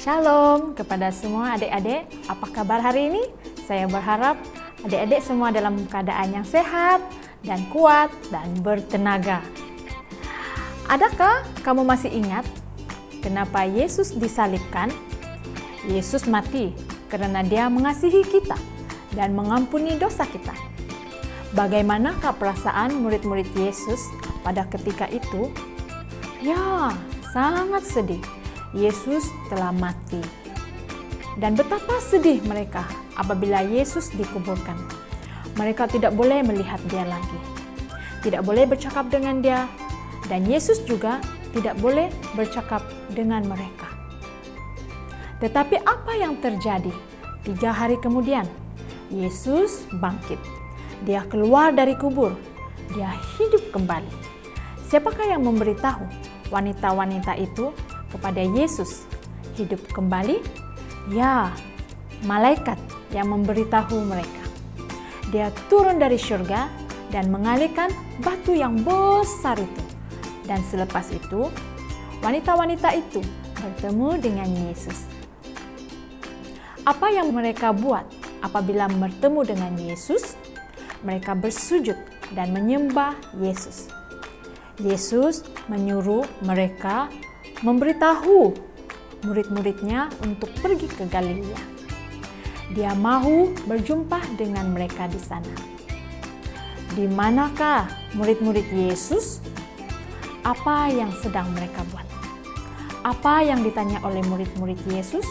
Shalom kepada semua adik-adik, apa kabar hari ini? Saya berharap adik-adik semua dalam keadaan yang sehat dan kuat dan bertenaga. Adakah kamu masih ingat kenapa Yesus disalibkan? Yesus mati karena Dia mengasihi kita dan mengampuni dosa kita. Bagaimanakah perasaan murid-murid Yesus pada ketika itu? Ya, sangat sedih. Yesus telah mati. Dan betapa sedih mereka apabila Yesus dikuburkan. Mereka tidak boleh melihat Dia lagi. Tidak boleh bercakap dengan Dia. Dan Yesus juga tidak boleh bercakap dengan mereka. Tetapi apa yang terjadi? 3 hari kemudian, Yesus bangkit. Dia keluar dari kubur. Dia hidup kembali. Siapakah yang memberitahu wanita-wanita itu kepada Yesus hidup kembali? Ya, malaikat yang memberitahu mereka. Dia turun dari surga dan mengalihkan batu yang besar itu. Dan selepas itu, wanita-wanita itu bertemu dengan Yesus. Apa yang mereka buat apabila bertemu dengan Yesus? Mereka bersujud dan menyembah Yesus. Yesus menyuruh mereka memberitahu murid-muridnya untuk pergi ke Galilea. Dia mau berjumpa dengan mereka di sana. Di manakah murid-murid Yesus? Apa yang sedang mereka buat? Apa yang ditanya oleh murid-murid Yesus?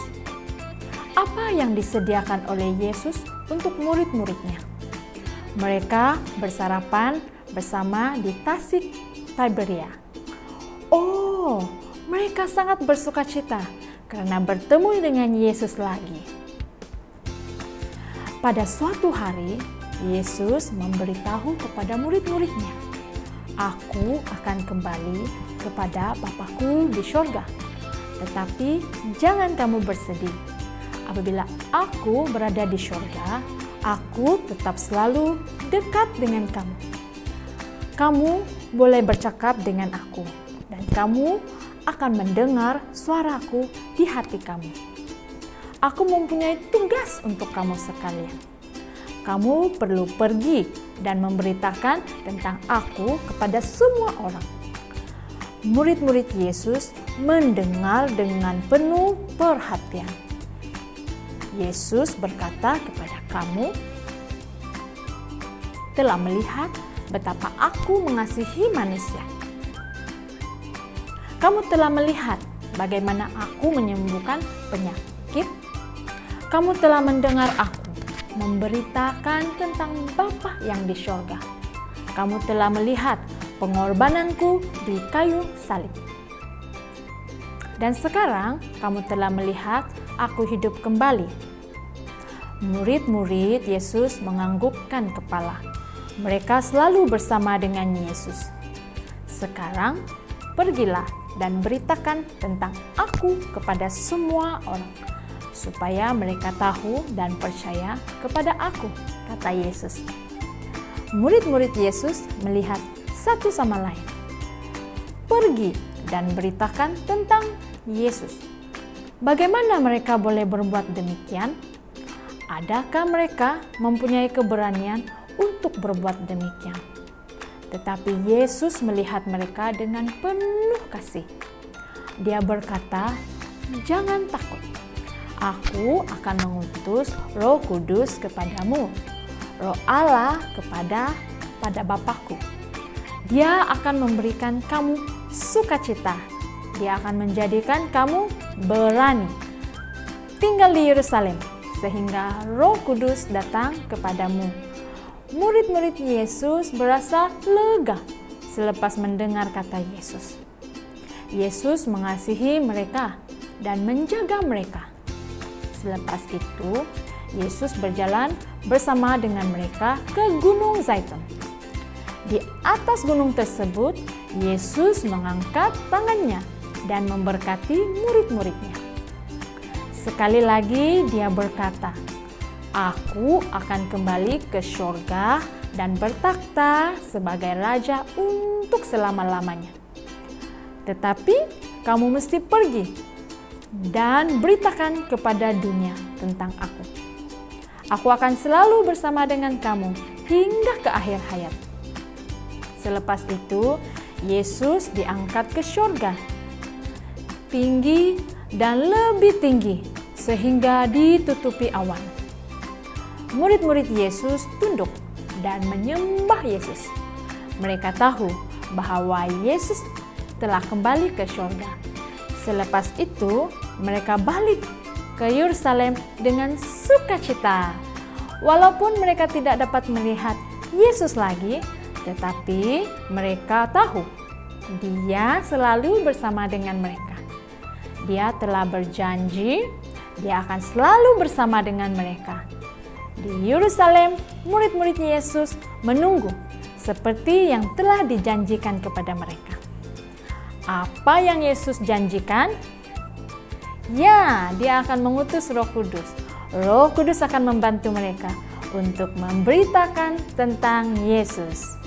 Apa yang disediakan oleh Yesus untuk murid-muridnya? Mereka bersarapan bersama di Tasik Tiberia. Oh, mereka sangat bersukacita karena bertemu dengan Yesus lagi. Pada suatu hari, Yesus memberitahu kepada murid-muridnya, "Aku akan kembali kepada Bapa-Ku di surga. Tetapi jangan kamu bersedih. Apabila Aku berada di surga, Aku tetap selalu dekat dengan kamu. Kamu boleh bercakap dengan Aku, dan kamu akan mendengar suaraku di hati kamu. Aku mempunyai tugas untuk kamu sekalian. Kamu perlu pergi dan memberitakan tentang Aku kepada semua orang." Murid-murid Yesus mendengar dengan penuh perhatian. Yesus berkata kepada kamu, "Telah melihat betapa Aku mengasihi manusia. Kamu telah melihat bagaimana Aku menyembuhkan penyakit. Kamu telah mendengar Aku memberitakan tentang Bapa yang di surga. Kamu telah melihat pengorbananku di kayu salib. Dan sekarang kamu telah melihat Aku hidup kembali." Murid-murid Yesus menganggukkan kepala. Mereka selalu bersama dengan Yesus. "Sekarang pergilah dan beritakan tentang Aku kepada semua orang, supaya mereka tahu dan percaya kepada Aku," kata Yesus. Murid-murid Yesus melihat satu sama lain. Pergi dan beritakan tentang Yesus. Bagaimana mereka boleh berbuat demikian? Adakah mereka mempunyai keberanian untuk berbuat demikian? Tetapi Yesus melihat mereka dengan penuh kasih. Dia berkata, "Jangan takut. Aku akan mengutus Roh Kudus kepadamu, Roh Allah pada Bapa-Ku. Dia akan memberikan kamu sukacita. Dia akan menjadikan kamu berani tinggal di Yerusalem, sehingga Roh Kudus datang kepadamu." Murid-murid Yesus berasa lega selepas mendengar kata Yesus. Yesus mengasihi mereka dan menjaga mereka. Selepas itu, Yesus berjalan bersama dengan mereka ke Gunung Zaitun. Di atas gunung tersebut, Yesus mengangkat tangannya dan memberkati murid-muridnya. Sekali lagi Dia berkata, "Aku akan kembali ke surga dan bertakhta sebagai raja untuk selama-lamanya. Tetapi kamu mesti pergi dan beritakan kepada dunia tentang aku. Aku akan selalu bersama dengan kamu hingga ke akhir hayat. Selepas itu, Yesus diangkat ke surga, tinggi dan lebih tinggi sehingga ditutupi awan. Murid-murid Yesus tunduk dan menyembah Yesus. Mereka tahu bahwa Yesus telah kembali ke surga. Selepas itu, mereka balik ke Yerusalem dengan sukacita. Walaupun mereka tidak dapat melihat Yesus lagi, tetapi mereka tahu Dia selalu bersama dengan mereka. Dia telah berjanji, Dia akan selalu bersama dengan mereka. Di Yerusalem, murid-murid Yesus menunggu seperti yang telah dijanjikan kepada mereka. Apa yang Yesus janjikan? Ya, Dia akan mengutus Roh Kudus. Roh Kudus akan membantu mereka untuk memberitakan tentang Yesus.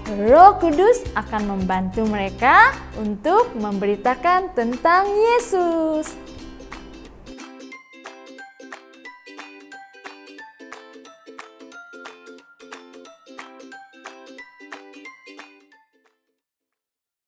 Roh Kudus akan membantu mereka untuk memberitakan tentang Yesus.